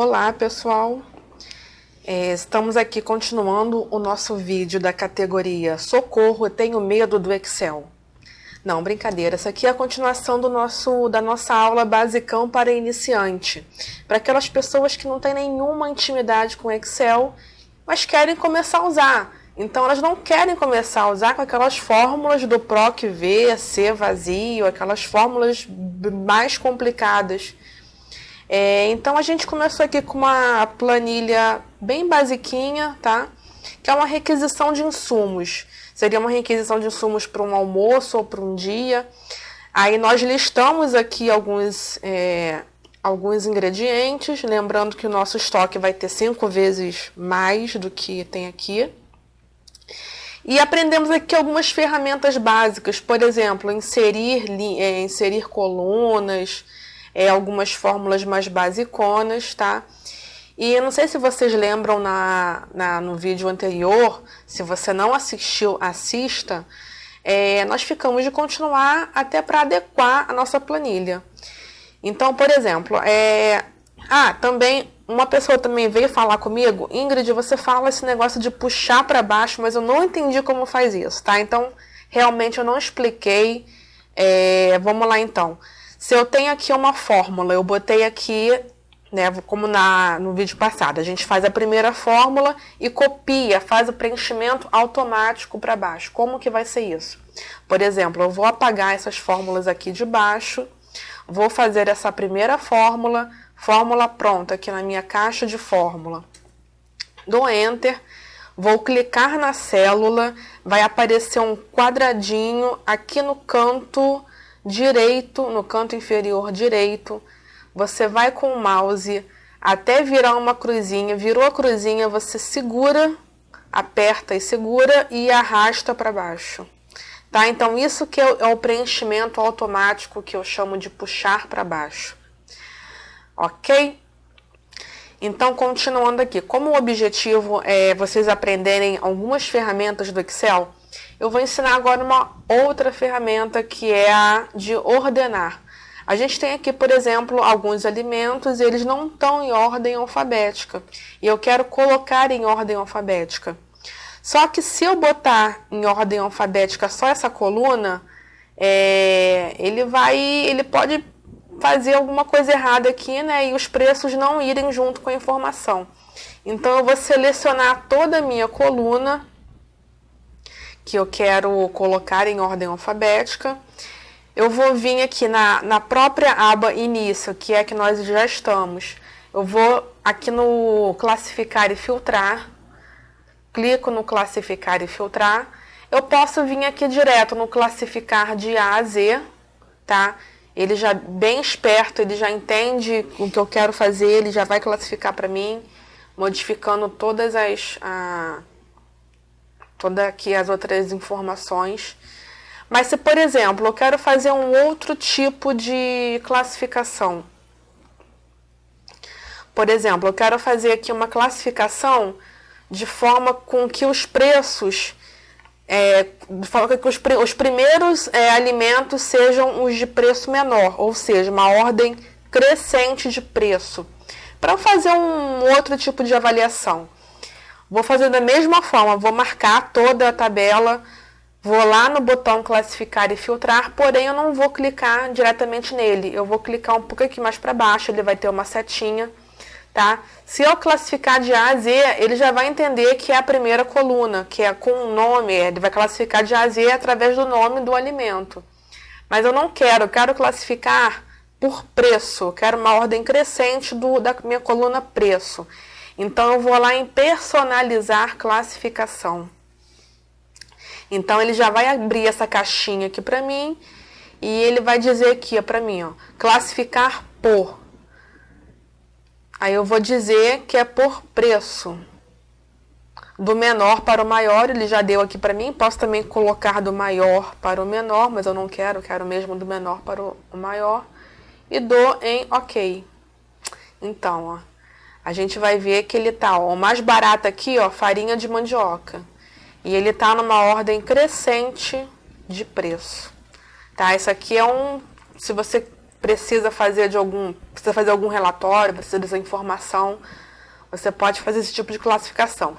Olá, pessoal! Estamos aqui continuando o nosso vídeo da categoria Socorro, eu tenho medo do Excel. Não, brincadeira, essa aqui é a continuação da nossa aula basicão para iniciante. Para aquelas pessoas que não têm nenhuma intimidade com Excel, mas querem começar a usar. Então, elas não querem começar a usar com aquelas fórmulas do PROC V, C vazio, aquelas fórmulas mais complicadas. Então, a gente começou aqui com uma planilha bem basiquinha, tá? Que é uma requisição de insumos. Seria uma requisição de insumos para um almoço ou para um dia. Aí nós listamos aqui alguns ingredientes, lembrando que o nosso estoque vai ter 5 vezes mais do que tem aqui. E aprendemos aqui algumas ferramentas básicas, por exemplo, inserir colunas, algumas fórmulas mais basiconas, tá? E eu não sei se vocês lembram no vídeo anterior, se você não assistiu, assista. Nós ficamos de continuar até para adequar a nossa planilha. Então, por exemplo, também uma pessoa também veio falar comigo, Ingrid, você fala esse negócio de puxar para baixo, mas eu não entendi como faz isso, tá? Então, realmente eu não expliquei. Vamos lá então. Se eu tenho aqui uma fórmula, eu botei aqui, né, como no vídeo passado, a gente faz a primeira fórmula e copia, faz o preenchimento automático para baixo. Como que vai ser isso? Por exemplo, eu vou apagar essas fórmulas aqui de baixo, vou fazer essa primeira fórmula pronta aqui na minha caixa de fórmula. Dou Enter, vou clicar na célula, vai aparecer um quadradinho aqui no canto direito, no canto inferior direito. Você vai com o mouse até virar uma cruzinha, virou a cruzinha, você segura, aperta e segura e arrasta para baixo. Tá? Então isso que é o preenchimento automático que eu chamo de puxar para baixo. Ok? Então, continuando aqui, como o objetivo é vocês aprenderem algumas ferramentas do Excel, eu vou ensinar agora uma outra ferramenta que é a de ordenar. A gente tem aqui, por exemplo, alguns alimentos e eles não estão em ordem alfabética. E eu quero colocar em ordem alfabética. Só que se eu botar em ordem alfabética só essa coluna, ele pode fazer alguma coisa errada aqui, né? E os preços não irem junto com a informação. Então, eu vou selecionar toda a minha coluna que eu quero colocar em ordem alfabética. Eu vou vir aqui na própria aba Início, que é que nós já estamos. Eu vou aqui no Classificar e Filtrar. Clico no Classificar e Filtrar. Eu posso vir aqui direto no Classificar de A a Z, tá? Ele já bem esperto, ele já entende o que eu quero fazer, ele já vai classificar para mim, modificando todas aqui as outras informações. Mas se, por exemplo, eu quero fazer um outro tipo de classificação. Por exemplo, eu quero fazer aqui uma classificação de forma com que os preços, de forma que os primeiros alimentos sejam os de preço menor, ou seja, uma ordem crescente de preço. Para fazer um outro tipo de avaliação, vou fazer da mesma forma, vou marcar toda a tabela, vou lá no botão Classificar e Filtrar, porém eu não vou clicar diretamente nele, eu vou clicar um pouco aqui mais para baixo, ele vai ter uma setinha, tá? Se eu classificar de A a Z, ele já vai entender que é a primeira coluna, que é com o nome, ele vai classificar de A a Z através do nome do alimento. Mas eu não quero, eu quero classificar por preço, eu quero uma ordem crescente da minha coluna preço. Então, eu vou lá em personalizar classificação. Então, ele já vai abrir essa caixinha aqui para mim e ele vai dizer aqui para mim, ó, classificar por. Aí eu vou dizer que é por preço. Do menor para o maior, ele já deu aqui para mim. Posso também colocar do maior para o menor, mas eu não quero, quero mesmo do menor para o maior. E dou em OK. Então, ó, a gente vai ver que ele tá, ó, o mais barato aqui, ó, farinha de mandioca. E ele tá numa ordem crescente de preço. Tá? Isso aqui se você precisa fazer algum relatório, precisa dessa informação, você pode fazer esse tipo de classificação.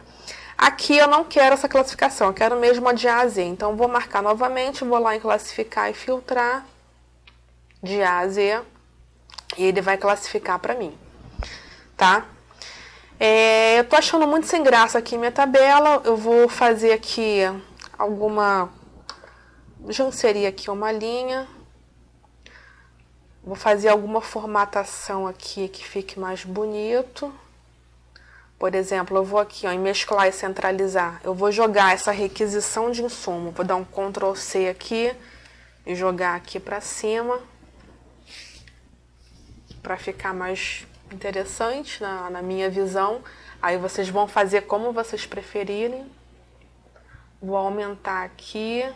Aqui eu não quero essa classificação, eu quero mesmo a de A a Z. Então, vou marcar novamente, vou lá em classificar e filtrar de A a Z e ele vai classificar para mim, tá? Eu tô achando muito sem graça aqui minha tabela, eu vou fazer aqui deixa eu inserir aqui uma linha, vou fazer alguma formatação aqui que fique mais bonito. Por exemplo, eu vou aqui, ó, em mesclar e centralizar, eu vou jogar essa requisição de insumo, vou dar um Ctrl C aqui e jogar aqui para cima, para ficar mais interessante na minha visão. Aí vocês vão fazer como vocês preferirem. Vou aumentar aqui.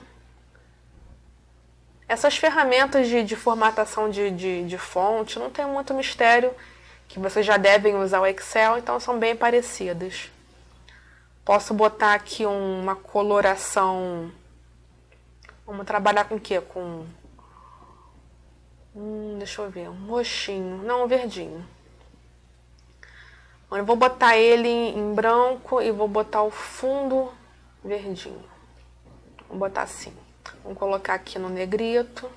Essas ferramentas de formatação de fonte não tem muito mistério, que vocês já devem usar o Excel, então são bem parecidas. Posso botar aqui uma coloração. Vamos trabalhar com o quê? Com deixa eu ver, um roxinho, não, um verdinho. Eu vou botar ele em branco e vou botar o fundo verdinho. Vou botar assim. Vamos colocar aqui no negrito.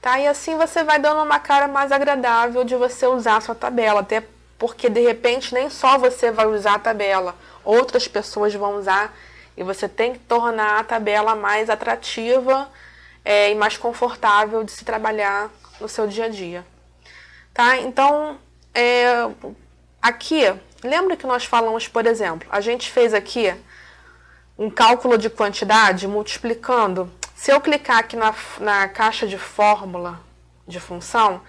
Tá? E assim você vai dando uma cara mais agradável de você usar a sua tabela. Até porque, de repente, nem só você vai usar a tabela. Outras pessoas vão usar. E você tem que tornar a tabela mais atrativa e mais confortável de se trabalhar no seu dia a dia. Tá? Então, aqui, lembra que nós falamos, por exemplo, a gente fez aqui um cálculo de quantidade multiplicando. Se eu clicar aqui na caixa de fórmula de função,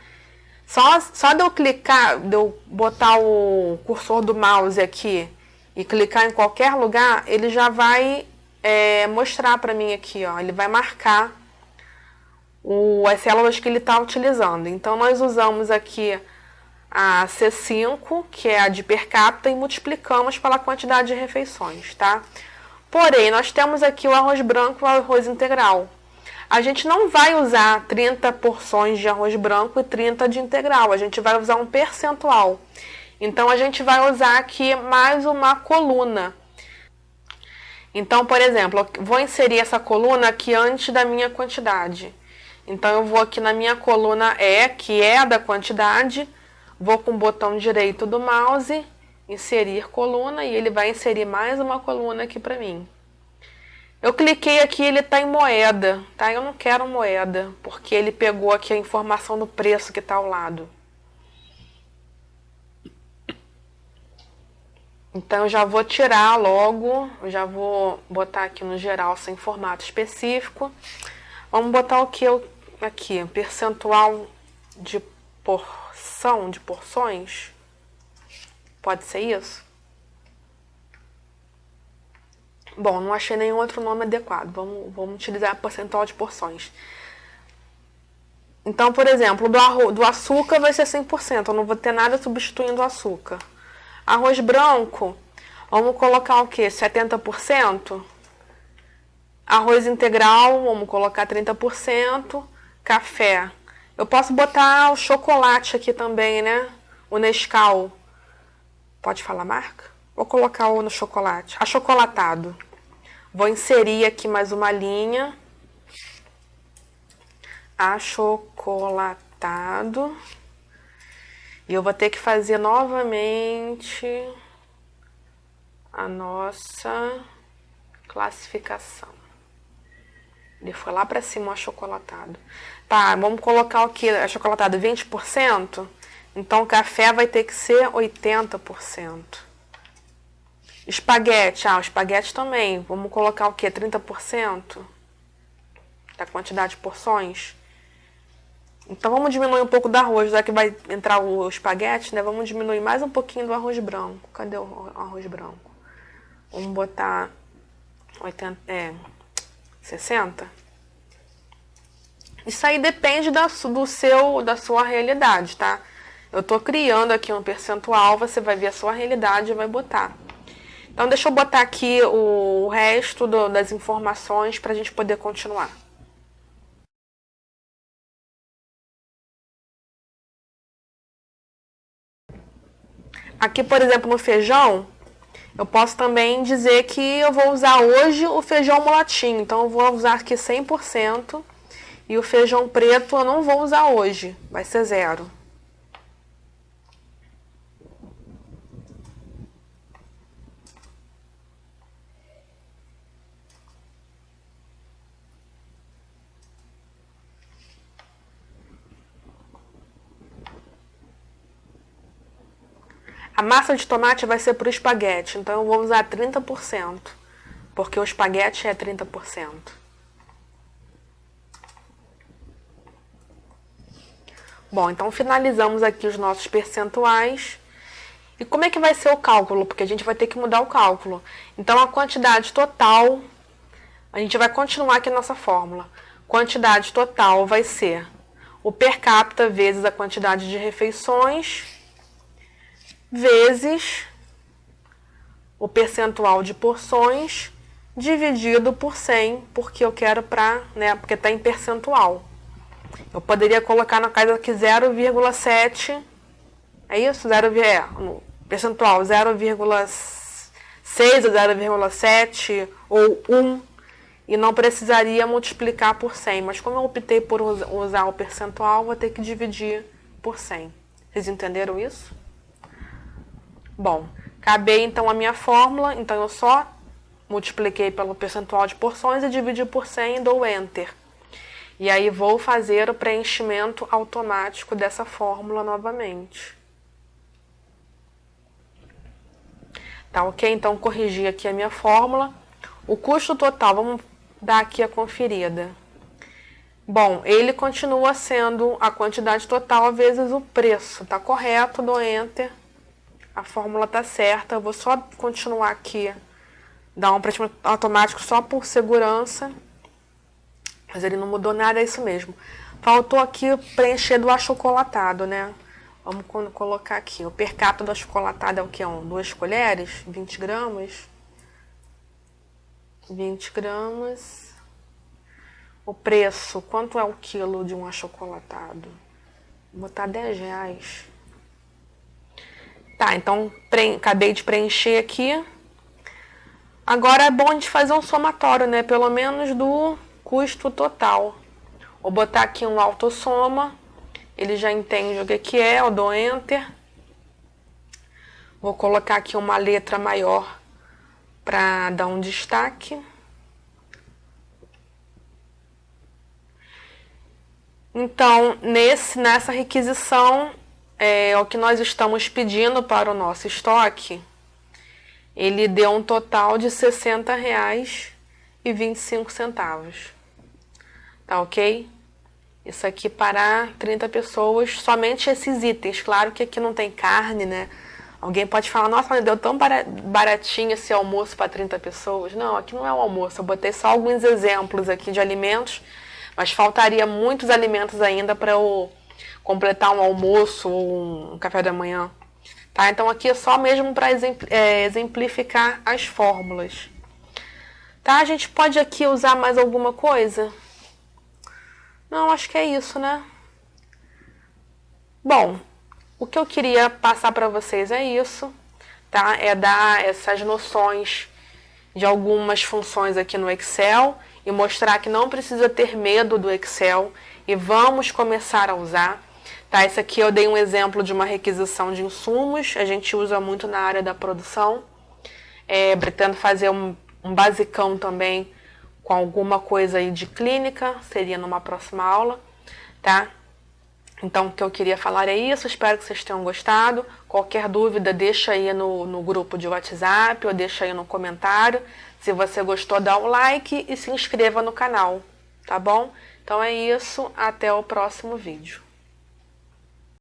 só de eu clicar, de eu botar o cursor do mouse aqui e clicar em qualquer lugar, ele já vai mostrar para mim aqui, ó, ele vai marcar as células que ele está utilizando. Então, nós usamos aqui a C5, que é a de per capita, e multiplicamos pela quantidade de refeições, tá? Porém, nós temos aqui o arroz branco e o arroz integral. A gente não vai usar 30 porções de arroz branco e 30 de integral. A gente vai usar um percentual. Então, a gente vai usar aqui mais uma coluna. Então, por exemplo, eu vou inserir essa coluna aqui antes da minha quantidade. Então, eu vou aqui na minha coluna que é a da quantidade, vou com o botão direito do mouse, inserir coluna, e ele vai inserir mais uma coluna aqui para mim. Eu cliquei aqui, ele está em moeda, tá? Eu não quero moeda, porque ele pegou aqui a informação do preço que está ao lado. Então, eu já vou tirar logo, eu já vou botar aqui no geral sem formato específico. Vamos botar o que aqui? Percentual de porção, de porções. Pode ser isso? Bom, não achei nenhum outro nome adequado. Vamos utilizar percentual de porções. Então, por exemplo, do açúcar vai ser 100%. Eu não vou ter nada substituindo o açúcar. Arroz branco, vamos colocar o quê? 70%? Arroz integral, vamos colocar 30%. Café. Eu posso botar o chocolate aqui também, né? O Nescau. Pode falar marca? Vou colocar o no chocolate. Achocolatado. Vou inserir aqui mais uma linha. Achocolatado. E eu vou ter que fazer novamente a nossa classificação. Ele foi lá para cima o achocolatado. Tá, vamos colocar aqui achocolatado 20%. Então, o café vai ter que ser 80%. Espaguete, o espaguete também. Vamos colocar o quê? 30% da quantidade de porções. Então, vamos diminuir um pouco do arroz, já que vai entrar o espaguete, né? Vamos diminuir mais um pouquinho do arroz branco. Cadê o arroz branco? Vamos botar 60%. Isso aí depende da sua realidade, tá? Eu estou criando aqui um percentual, você vai ver a sua realidade e vai botar. Então, deixa eu botar aqui o resto das informações para a gente poder continuar. aqui, por exemplo, no feijão, eu posso também dizer que eu vou usar hoje o feijão mulatinho. Então, eu vou usar aqui 100%. E o feijão preto eu não vou usar hoje. Vai ser 0. A massa de tomate vai ser para o espaguete, então eu vou usar 30%, porque o espaguete é 30%. Bom, então finalizamos aqui os nossos percentuais. E como é que vai ser o cálculo? Porque a gente vai ter que mudar o cálculo. Então a quantidade total, a gente vai continuar aqui a nossa fórmula. Quantidade total vai ser o per capita vezes a quantidade de refeições, vezes o percentual de porções, dividido por 100, porque eu quero porque está em percentual. Eu poderia colocar na casa aqui 0,7, é isso? No percentual 0,6 ou 0,7 ou 1, e não precisaria multiplicar por 100, mas como eu optei por usar o percentual, vou ter que dividir por 100. Vocês entenderam isso? Bom, acabei então a minha fórmula, então eu só multipliquei pelo percentual de porções e dividi por 100 e dou Enter. E aí vou fazer o preenchimento automático dessa fórmula novamente. Tá ok? Então corrigi aqui a minha fórmula. O custo total, vamos dar aqui a conferida. Bom, ele continua sendo a quantidade total vezes o preço. Tá correto, dou Enter. A fórmula tá certa, eu vou só continuar aqui, dar um preenchimento automático só por segurança, mas ele não mudou nada, é isso mesmo. Faltou aqui preencher do achocolatado, né? Vamos colocar aqui, o per capita do achocolatado é o que? 2 colheres? 20 gramas? 20 gramas. O preço, quanto é o quilo de um achocolatado? Vou botar R$10. Tá, então acabei de preencher aqui. Agora é bom a gente fazer um somatório, né? Pelo menos do custo total. Vou botar aqui um autossoma. Ele já entende o que é, eu dou Enter. Vou colocar aqui uma letra maior para dar um destaque. Então, nessa requisição, o que nós estamos pedindo para o nosso estoque, ele deu um total de R$60,25. Tá ok? Isso aqui para 30 pessoas, somente esses itens. Claro que aqui não tem carne, né? Alguém pode falar, nossa, mas deu tão baratinho esse almoço para 30 pessoas. Não, aqui não é um almoço, eu botei só alguns exemplos aqui de alimentos, mas faltaria muitos alimentos ainda para eu completar um almoço ou um café da manhã. Tá? Então aqui é só mesmo para exemplificar as fórmulas. Tá? A gente pode aqui usar mais alguma coisa? Não, acho que é isso, né? Bom, o que eu queria passar para vocês é isso, tá? É dar essas noções de algumas funções aqui no Excel e mostrar que não precisa ter medo do Excel e vamos começar a usar. Tá, esse aqui eu dei um exemplo de uma requisição de insumos, a gente usa muito na área da produção. Pretendo fazer um basicão também com alguma coisa aí de clínica, seria numa próxima aula, tá? Então, o que eu queria falar é isso, espero que vocês tenham gostado. Qualquer dúvida, deixa aí no grupo de WhatsApp ou deixa aí no comentário. Se você gostou, dá um like e se inscreva no canal, tá bom? Então é isso, até o próximo vídeo.